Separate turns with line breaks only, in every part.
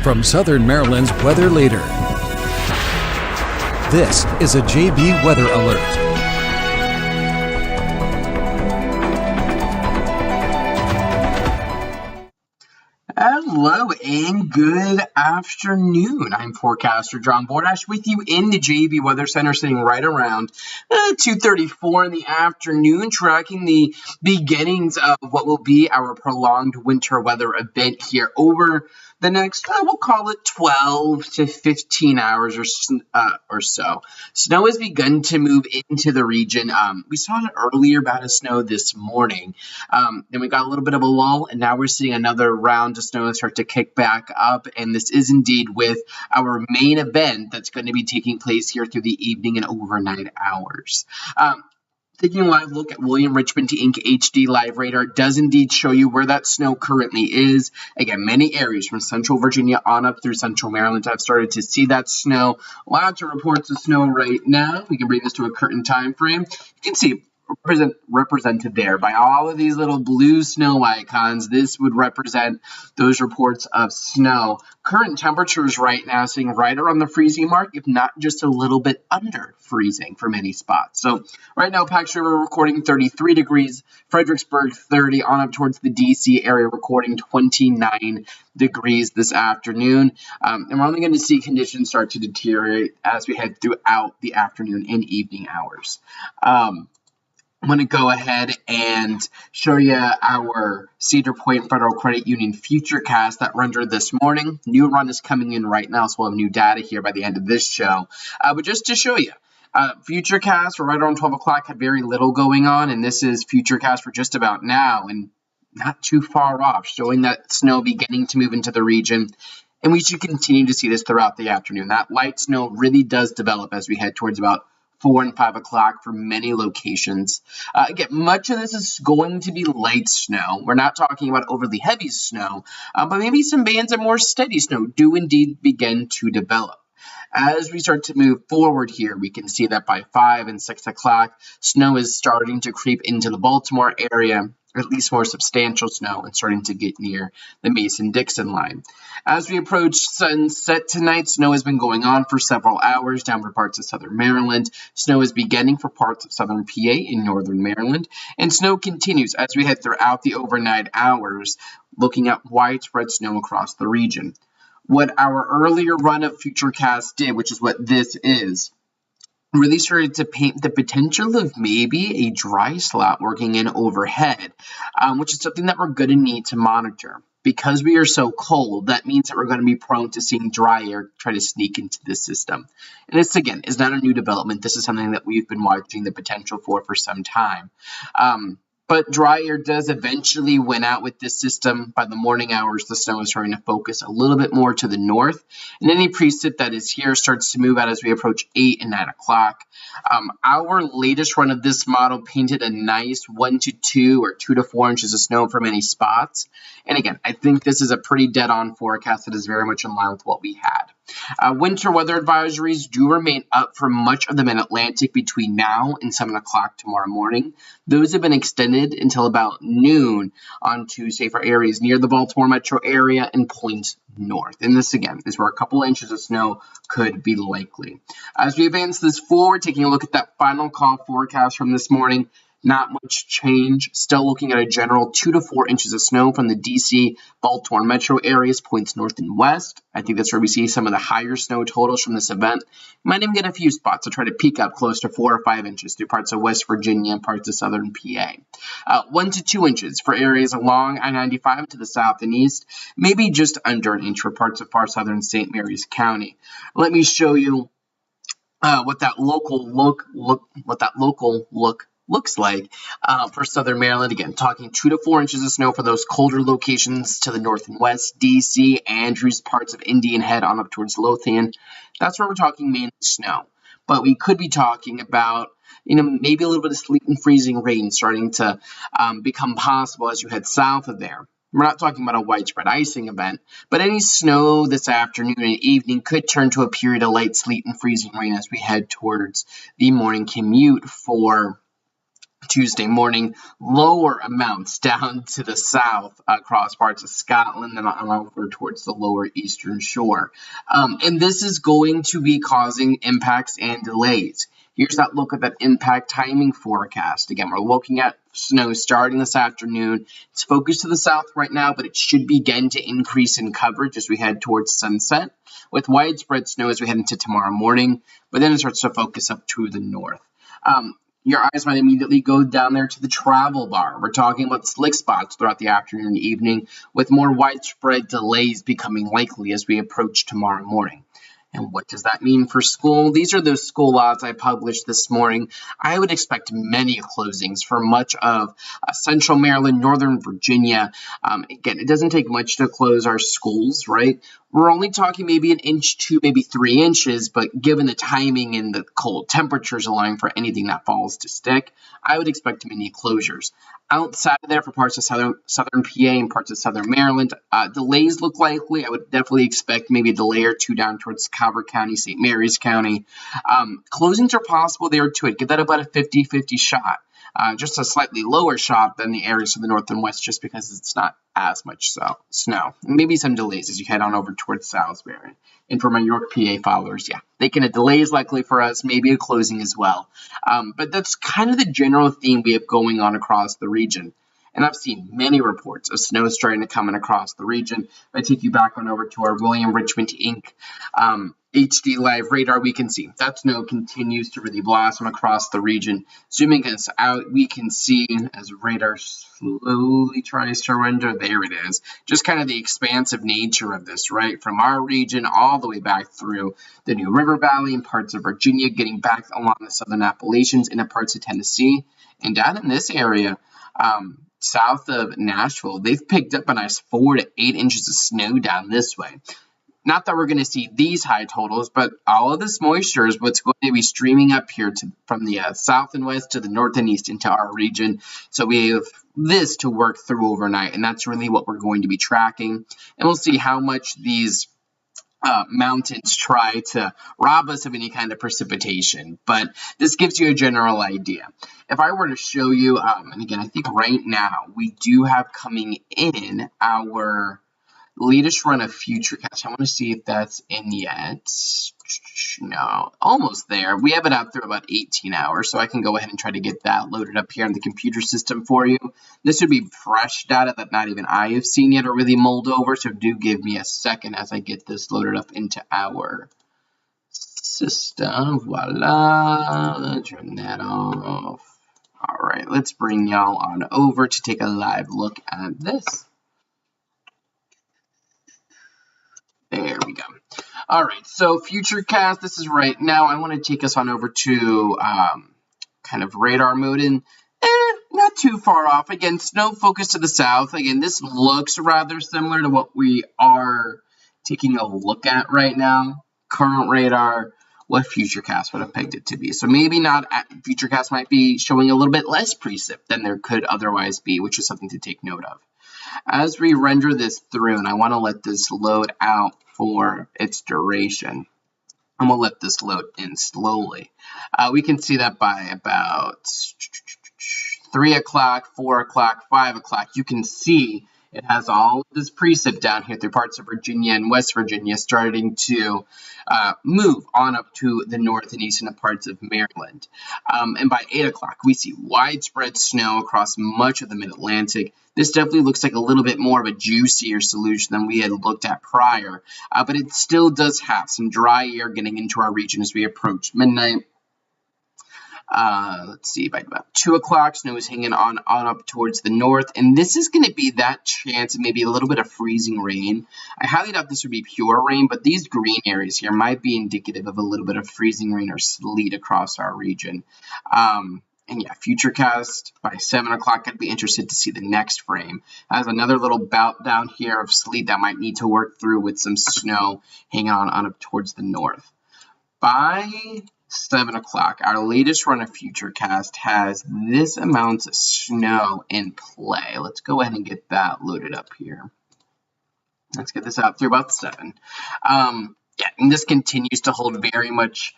from Southern Maryland's weather leader. This is a JB Weather Alert.
Hello and good afternoon. I'm forecaster John Bordash with you in the JB Weather Center, sitting right around 2:34 in the afternoon, tracking the beginnings of what will be our prolonged winter weather event here over the next, we'll call it 12 to 15 hours or so. Snow has begun to move into the region. We saw an earlier bout of snow this morning. Then we got a little bit of a lull, and now we're seeing another round of snow start to kick back up. And this is indeed with our main event that's going to be taking place here through the evening and overnight hours. Taking a live look at William Richmond to Inc. HD Live Radar does indeed show you where that snow currently is. Again, many areas from central Virginia on up through central Maryland have started to see that snow. Lots of reports of snow right now. We can bring this to a current time frame. You can see represented there by all of these little blue snow icons. This would represent those reports of snow. Current temperatures right now sitting right around the freezing mark, if not just a little bit under freezing for many spots. So right now, Pax River recording 33 degrees, Fredericksburg 30, on up towards the DC area recording 29 degrees this afternoon. And we're only going to see conditions start to deteriorate as we head throughout the afternoon and evening hours. I'm going to go ahead and show you our Cedar Point Federal Credit Union Futurecast that rendered this morning. New run is coming in right now, so we'll have new data here by the end of this show. But just to show you, Futurecast, we're right around 12 o'clock, had very little going on, and this is Futurecast for just about now, and not too far off, showing that snow beginning to move into the region. And we should continue to see this throughout the afternoon. That light snow really does develop as we head towards about 4 and 5 o'clock for many locations. Again, much of this is going to be light snow. We're not talking about overly heavy snow, but maybe some bands of more steady snow do indeed begin to develop. As we start to move forward here, we can see that by 5 and 6 o'clock, snow is starting to creep into the Baltimore area, or at least more substantial snow, and starting to get near the Mason-Dixon line. As we approach sunset tonight, snow has been going on for several hours down for parts of southern Maryland. Snow is beginning for parts of southern PA and northern Maryland, and snow continues as we head throughout the overnight hours, looking at widespread snow across the region. What our earlier run of Futurecast did, which is what this is, really started to paint the potential of maybe a dry slot working in overhead, which is something that we're going to need to monitor. Because we are so cold, that means that we're going to be prone to seeing dry air try to sneak into the system. And this, again, is not a new development. This is something that we've been watching the potential for some time. But dry air does eventually win out with this system. By the morning hours, the snow is starting to focus a little bit more to the north. And any precip that is here starts to move out as we approach 8 and 9 o'clock. Our latest run of this model painted a nice 1 to 2 or 2 to 4 inches of snow for many spots. And again, I think this is a pretty dead-on forecast that is very much in line with what we had. Winter weather advisories do remain up for much of the mid-Atlantic between now and 7 o'clock tomorrow morning. Those have been extended until about noon onto safer areas near the Baltimore metro area and points north. And this, again, is where a couple inches of snow could be likely. As we advance this forward, taking a look at that final call forecast from this morning, not much change. Still looking at a general 2 to 4 inches of snow from the DC, Baltimore metro areas, points north and west. I think that's where we see some of the higher snow totals from this event. Might even get a few spots to try to peak up close to 4 or 5 inches through parts of West Virginia and parts of southern PA. 1 to 2 inches for areas along I-95 to the south and east. Maybe just under an inch for parts of far southern St. Mary's County. Let me show you what that local look looks like for southern Maryland. Again, talking 2 to 4 inches of snow for those colder locations to the north and west, DC, Andrews, parts of Indian Head on up towards Lothian. That's where we're talking mainly snow. But we could be talking about, maybe a little bit of sleet and freezing rain starting to become possible as you head south of there. We're not talking about a widespread icing event, but any snow this afternoon and evening could turn to a period of light sleet and freezing rain as we head towards the morning commute for Tuesday morning, lower amounts down to the south across parts of Scotland and on over towards the lower eastern shore. And this is going to be causing impacts and delays. Here's that look at that impact timing forecast. Again, we're looking at snow starting this afternoon. It's focused to the south right now, but it should begin to increase in coverage as we head towards sunset, with widespread snow as we head into tomorrow morning, but then it starts to focus up to the north. Your eyes might immediately go down there to the travel bar. We're talking about slick spots throughout the afternoon and evening, with more widespread delays becoming likely as we approach tomorrow morning. And what does that mean for school? These are those school odds I published this morning. I would expect many closings for much of central Maryland, northern Virginia. Again, it doesn't take much to close our schools, right? We're only talking maybe an inch to maybe 3 inches, but given the timing and the cold temperatures allowing for anything that falls to stick, I would expect many closures. Outside of there, for parts of southern PA and parts of southern Maryland, delays look likely. I would definitely expect maybe a delay or two down towards Calvert County, St. Mary's County. Closings are possible there too. I'd give that about a 50-50 shot. Just a slightly lower shot than the areas to the north and west, just because it's not as much snow. Maybe some delays as you head on over towards Salisbury. And for my York, PA followers, yeah, thinking a delay is likely for us, maybe a closing as well. But that's kind of the general theme we have going on across the region. And I've seen many reports of snow starting to come in across the region. If I take you back on over to our William Richmond Inc. HD Live radar, we can see that snow continues to really blossom across the region. Zooming us out, we can see as radar slowly tries to render, there it is, just kind of the expansive nature of this, right? From our region all the way back through the New River Valley and parts of Virginia, getting back along the southern Appalachians into parts of Tennessee. And down in this area, south of Nashville, they've picked up a nice 4 to 8 inches of snow down this way. Not that we're going to see these high totals, but all of this moisture is what's going to be streaming up here from the south and west to the north and east into our region. So we have this to work through overnight, and that's really what we're going to be tracking. And we'll see how much these mountains try to rob us of any kind of precipitation, but this gives you a general idea. If I were to show you, and again, I think right now we do have coming in our latest run of Futurecast. I want to see if that's in yet. No, almost there. We have it out through about 18 hours, so I can go ahead and try to get that loaded up here on the computer system for you. This would be fresh data that not even I have seen yet or really mulled over, so do give me a second as I get this loaded up into our system. Voila. Turn that off. All right, let's bring y'all on over to take a live look at this. There we go. All right, so Futurecast, this is right now. I want to take us on over to kind of radar mode, and not too far off. Again, snow focus to the south. Again, this looks rather similar to what we are taking a look at right now. Current radar, what Futurecast would have pegged it to be. So maybe not, Futurecast might be showing a little bit less precip than there could otherwise be, which is something to take note of. As we render this through, and I want to let this load out for its duration, I'm going to let this load in slowly. We can see that by about 3 o'clock, 4 o'clock, 5 o'clock, you can see it has all of this precip down here through parts of Virginia and West Virginia starting to move on up to the north and eastern parts of Maryland. And by 8 o'clock, we see widespread snow across much of the mid-Atlantic. This definitely looks like a little bit more of a juicier solution than we had looked at prior, but it still does have some dry air getting into our region as we approach midnight. Let's see, by about 2 o'clock, snow is hanging on up towards the north, and this is going to be that chance of maybe a little bit of freezing rain. I highly doubt this would be pure rain, but these green areas here might be indicative of a little bit of freezing rain or sleet across our region. And yeah, Futurecast by 7 o'clock, I'd be interested to see the next frame. Has another little bout down here of sleet that might need to work through with some snow hanging on up towards the north. By 7 o'clock, our latest run of Futurecast has this amount of snow in play. Let's go ahead and get that loaded up here. Let's get this out through about 7. Yeah, and this continues to hold very much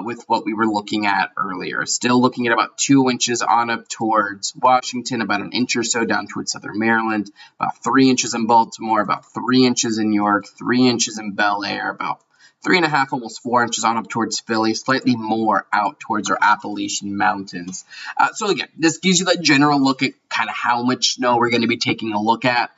with what we were looking at earlier. Still looking at about 2 inches on up towards Washington, about an inch or so down towards southern Maryland, about 3 inches in Baltimore, about 3 inches in York, 3 inches in Bel Air, about 3.5, almost 4 inches on up towards Philly, slightly more out towards our Appalachian Mountains. So again, this gives you that general look at kind of how much snow we're going to be taking a look at.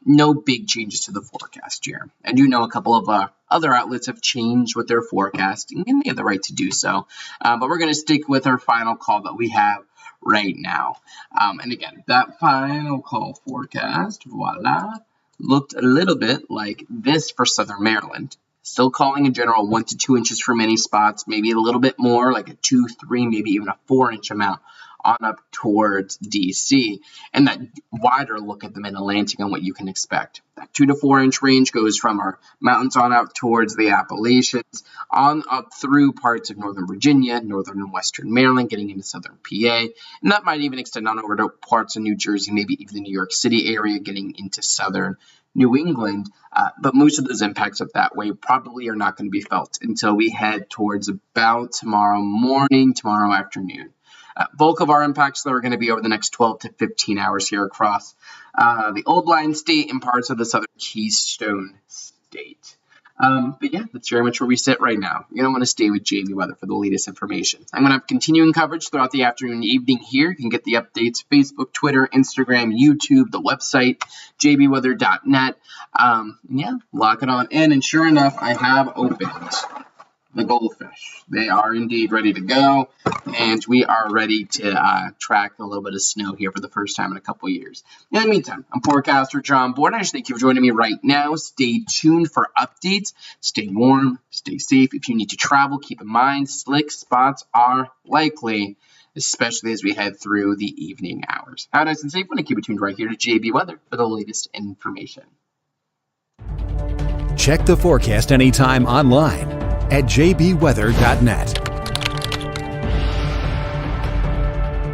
No big changes to the forecast here. I do know a couple of other outlets have changed with their forecasting, and they have the right to do so. But we're going to stick with our final call that we have right now. And again, that final call forecast, voila, looked a little bit like this for southern Maryland. Still calling a general 1 to 2 inches for many spots, maybe a little bit more, like a 2, 3, maybe even a 4-inch amount on up towards DC. And that wider look at the Mid-Atlantic on what you can expect. That 2 to 4 inch range goes from our mountains on out towards the Appalachians, on up through parts of northern Virginia, northern and western Maryland, getting into southern PA. And that might even extend on over to parts of New Jersey, maybe even the New York City area, getting into southern New England, but most of those impacts up that way probably are not going to be felt until we head towards about tomorrow morning, tomorrow afternoon. Bulk of our impacts, though, are going to be over the next 12 to 15 hours here across the Old Line State and parts of the Southern Keystone State. But yeah, that's very much where we sit right now. You're going to want to stay with JB Weather for the latest information. I'm going to have continuing coverage throughout the afternoon and evening here. You can get the updates, Facebook, Twitter, Instagram, YouTube, the website, jbweather.net. Yeah, lock it on in. And sure enough, I have opened the goldfish. They are indeed ready to go, and we are ready to track a little bit of snow here for the first time in a couple years. In the meantime, I'm forecaster John Bordash. Thank you for joining me right now. Stay tuned for updates. Stay warm, stay safe. If you need to travel, keep in mind slick spots are likely, especially as we head through the evening hours. Have a nice and safe one, and keep it tuned right here to JB Weather for the latest information.
Check the forecast anytime online at jbweather.net.